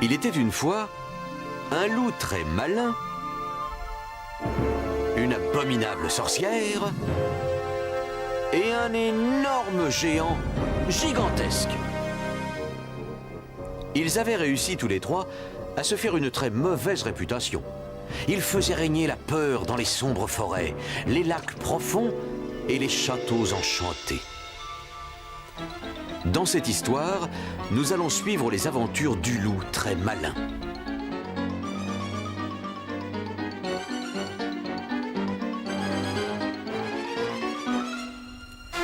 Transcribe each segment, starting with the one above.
Il était une fois un loup très malin, une abominable sorcière et un énorme géant gigantesque. Ils avaient réussi tous les trois à se faire une très mauvaise réputation. Ils faisaient régner la peur dans les sombres forêts, les lacs profonds et les châteaux enchantés. Dans cette histoire, nous allons suivre les aventures du loup très malin.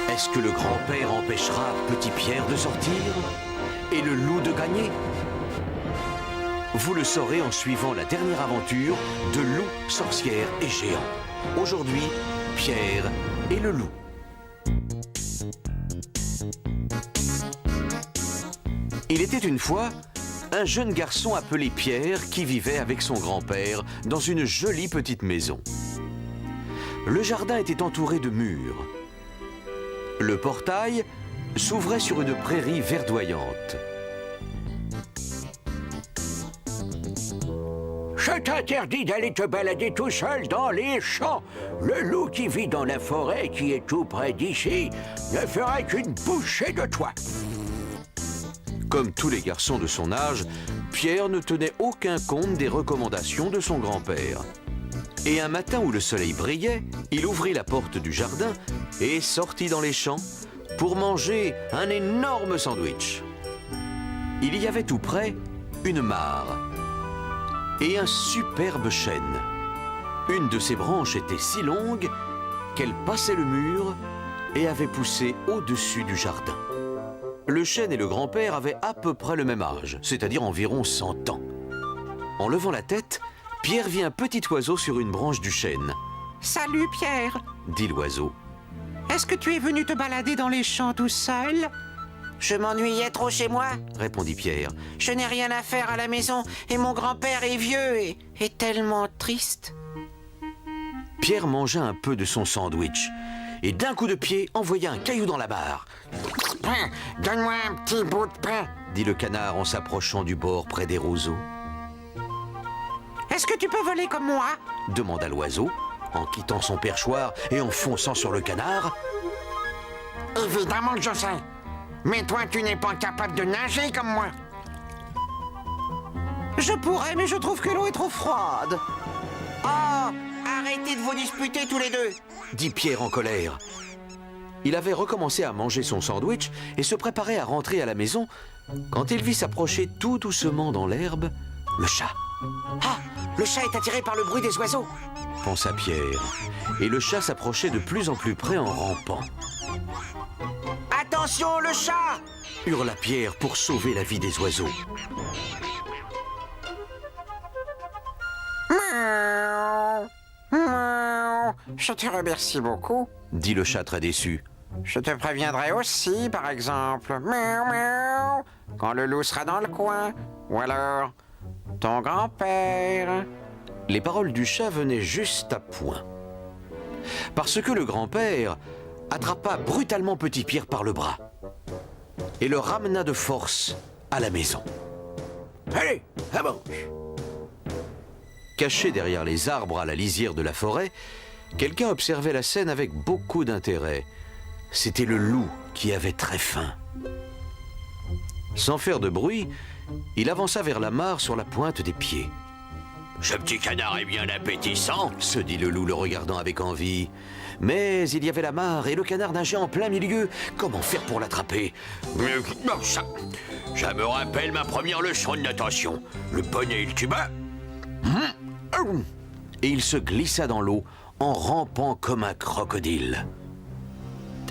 Est-ce que le grand-père empêchera Petit Pierre de sortir et le loup de gagner? Vous le saurez en suivant la dernière aventure de Loup, sorcière et géant. Aujourd'hui, Pierre et le loup. Il était une fois un jeune garçon appelé Pierre qui vivait avec son grand-père dans une jolie petite maison. Le jardin était entouré de murs. Le portail s'ouvrait sur une prairie verdoyante. Je t'interdis d'aller te balader tout seul dans les champs. Le loup qui vit dans la forêt, qui est tout près d'ici, ne ferait qu'une bouchée de toi. Comme tous les garçons de son âge, Pierre ne tenait aucun compte des recommandations de son grand-père. Et un matin où le soleil brillait, il ouvrit la porte du jardin et sortit dans les champs pour manger un énorme sandwich. Il y avait tout près une mare et un superbe chêne. Une de ses branches était si longue qu'elle passait le mur et avait poussé au-dessus du jardin. Le chêne et le grand-père avaient à peu près le même âge, c'est-à-dire environ 100 ans. En levant la tête, Pierre vit un petit oiseau sur une branche du chêne. « Salut Pierre, Dit l'oiseau. est-ce que tu es venu te balader dans les champs tout seul ?»« Je m'ennuyais trop chez moi. Répondit Pierre. Je n'ai rien à faire à la maison et mon grand-père est vieux et tellement triste. » Pierre mangea un peu de son sandwich et d'un coup de pied envoya un caillou dans la barre. Pain, donne-moi un petit bout de pain. Dit le canard en s'approchant du bord près des roseaux. Est-ce que tu peux voler comme moi ?» Demanda l'oiseau en quittant son perchoir et en fonçant sur le canard. Évidemment que je sais. Mais toi, tu n'es pas capable de nager comme moi. Je pourrais, mais je trouve que l'eau est trop froide. Oh, arrêtez de vous disputer tous les deux. Dit Pierre en colère. Il avait recommencé à manger son sandwich et se préparait à rentrer à la maison quand il vit s'approcher tout doucement dans l'herbe le chat. Ah, le chat est attiré par le bruit des oiseaux. Pensa Pierre. Et le chat s'approchait de plus en plus près en rampant. Attention, le chat! Hurla Pierre pour sauver la vie des oiseaux. Miaou, miaou. Je te remercie beaucoup. Dit le chat très déçu. Je te préviendrai aussi, par exemple, miaou, miaou, quand le loup sera dans le coin. Ou alors, ton grand-père. Les paroles du chat venaient juste à point. Parce que le grand-père attrapa brutalement Petit Pierre par le bras et le ramena de force à la maison. Allez, avance. Caché derrière les arbres à la lisière de la forêt, quelqu'un observait la scène avec beaucoup d'intérêt. C'était le loup qui avait très faim. Sans faire de bruit, il avança vers la mare sur la pointe des pieds. « Ce petit canard est bien appétissant. » Se dit le loup le regardant avec envie. Mais il y avait la mare et le canard nageait en plein milieu. Comment faire pour l'attraper? Ça me rappelle ma première leçon de natation. Le poney et le tuba. Et il se glissa dans l'eau en rampant comme un crocodile.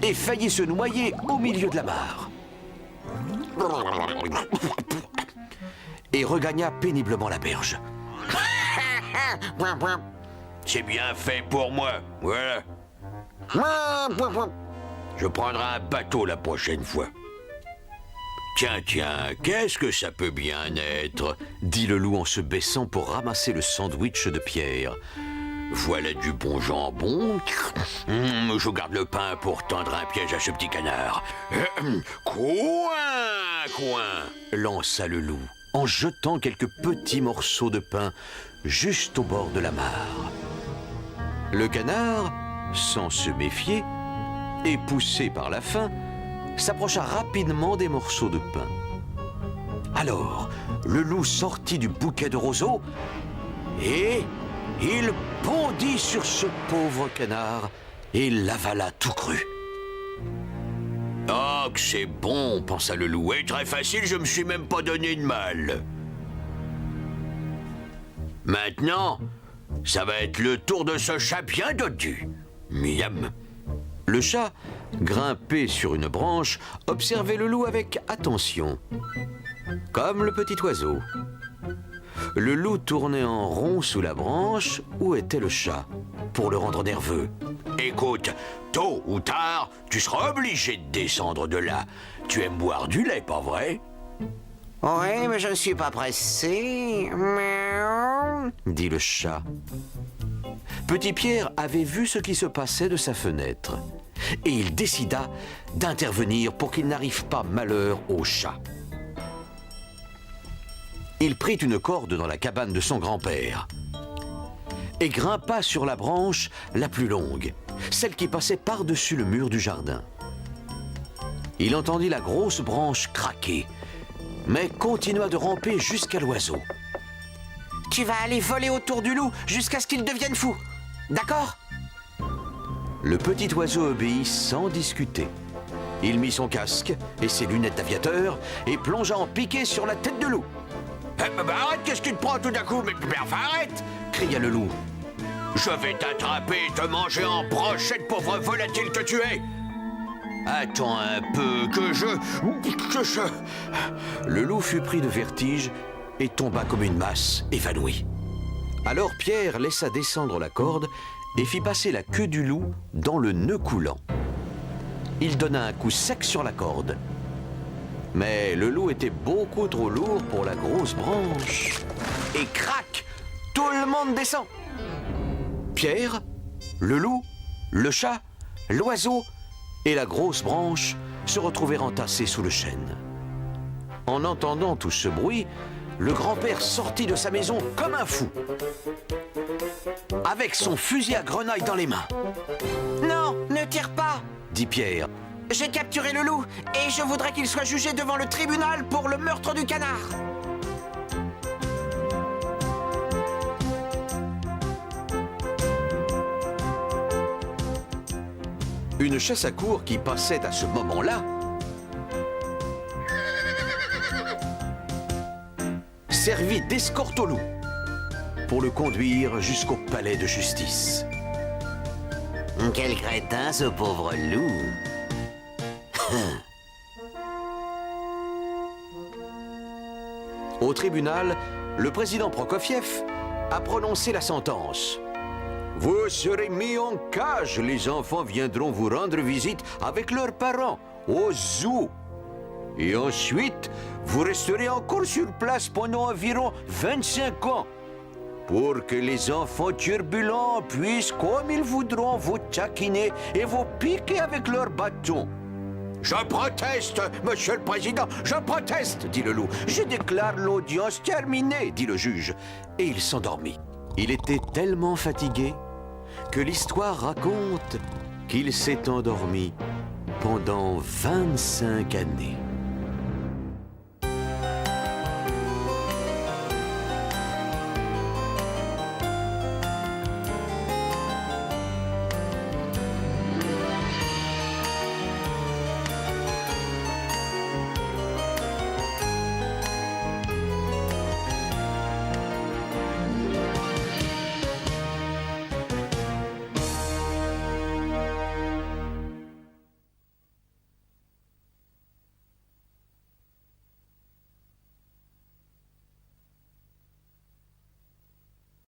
Et faillit se noyer au milieu de la mare. Et regagna péniblement la berge. C'est bien fait pour moi, voilà. Je prendrai un bateau la prochaine fois. Tiens, qu'est-ce que ça peut bien être? Dit le loup en se baissant pour ramasser le sandwich de Pierre. Voilà du bon jambon. Je garde le pain pour tendre un piège à ce petit canard. Coin, lança le loup en jetant quelques petits morceaux de pain juste au bord de la mare. Le canard, sans se méfier, et poussé par la faim, s'approcha rapidement des morceaux de pain. Alors, le loup sortit du bouquet de roseaux et il bondit sur ce pauvre canard et l'avala tout cru. « Ah, que c'est bon !» pensa le loup. « Et très facile, je me suis même pas donné de mal. » Maintenant, ça va être le tour de ce chat bien dodu. Miam. Le chat, grimpé sur une branche, observait le loup avec attention, comme le petit oiseau. Le loup tournait en rond sous la branche où était le chat, pour le rendre nerveux. « Écoute, tôt ou tard, tu seras obligé de descendre de là. Tu aimes boire du lait, pas vrai ?» « Oui, mais je ne suis pas pressé. » dit le chat. Petit Pierre avait vu ce qui se passait de sa fenêtre et il décida d'intervenir pour qu'il n'arrive pas malheur au chat. Il prit une corde dans la cabane de son grand-père et grimpa sur la branche la plus longue, celle qui passait par-dessus le mur du jardin. Il entendit la grosse branche craquer, mais continua de ramper jusqu'à l'oiseau. « Tu vas aller voler autour du loup jusqu'à ce qu'il devienne fou. D'accord ?» Le petit oiseau obéit sans discuter. Il mit son casque et ses lunettes d'aviateur et plongea en piqué sur la tête de loup. Arrête, qu'est-ce qui te prend tout d'un coup? Mais enfin, arrête! Cria le loup. Je vais t'attraper et te manger en brochette, pauvre volatile que tu es! Attends un peu, que je... Le loup fut pris de vertige et tomba comme une masse, évanoui. Alors Pierre laissa descendre la corde et fit passer la queue du loup dans le nœud coulant. Il donna un coup sec sur la corde. Mais le loup était beaucoup trop lourd pour la grosse branche. Et crac! Tout le monde descend. Pierre, le loup, le chat, l'oiseau et la grosse branche se retrouvèrent entassés sous le chêne. En entendant tout ce bruit, le grand-père sortit de sa maison comme un fou, avec son fusil à grenaille dans les mains. « Non, ne tire pas !» dit Pierre. « J'ai capturé le loup et je voudrais qu'il soit jugé devant le tribunal pour le meurtre du canard. » Une chasse à courre qui passait à ce moment-là servit d'escorte au loup pour le conduire jusqu'au palais de justice. Quel crétin, ce pauvre loup. Au tribunal, le président Prokofiev a prononcé la sentence. Vous serez mis en cage. Les enfants viendront vous rendre visite avec leurs parents au zoo. Et ensuite, vous resterez encore sur place pendant environ 25 ans pour que les enfants turbulents puissent, comme ils voudront, vous taquiner et vous piquer avec leurs bâtons. Je proteste, monsieur le président, je proteste, dit le loup. Je déclare l'audience terminée, dit le juge. Et il s'endormit. Il était tellement fatigué que l'histoire raconte qu'il s'est endormi pendant 25 années.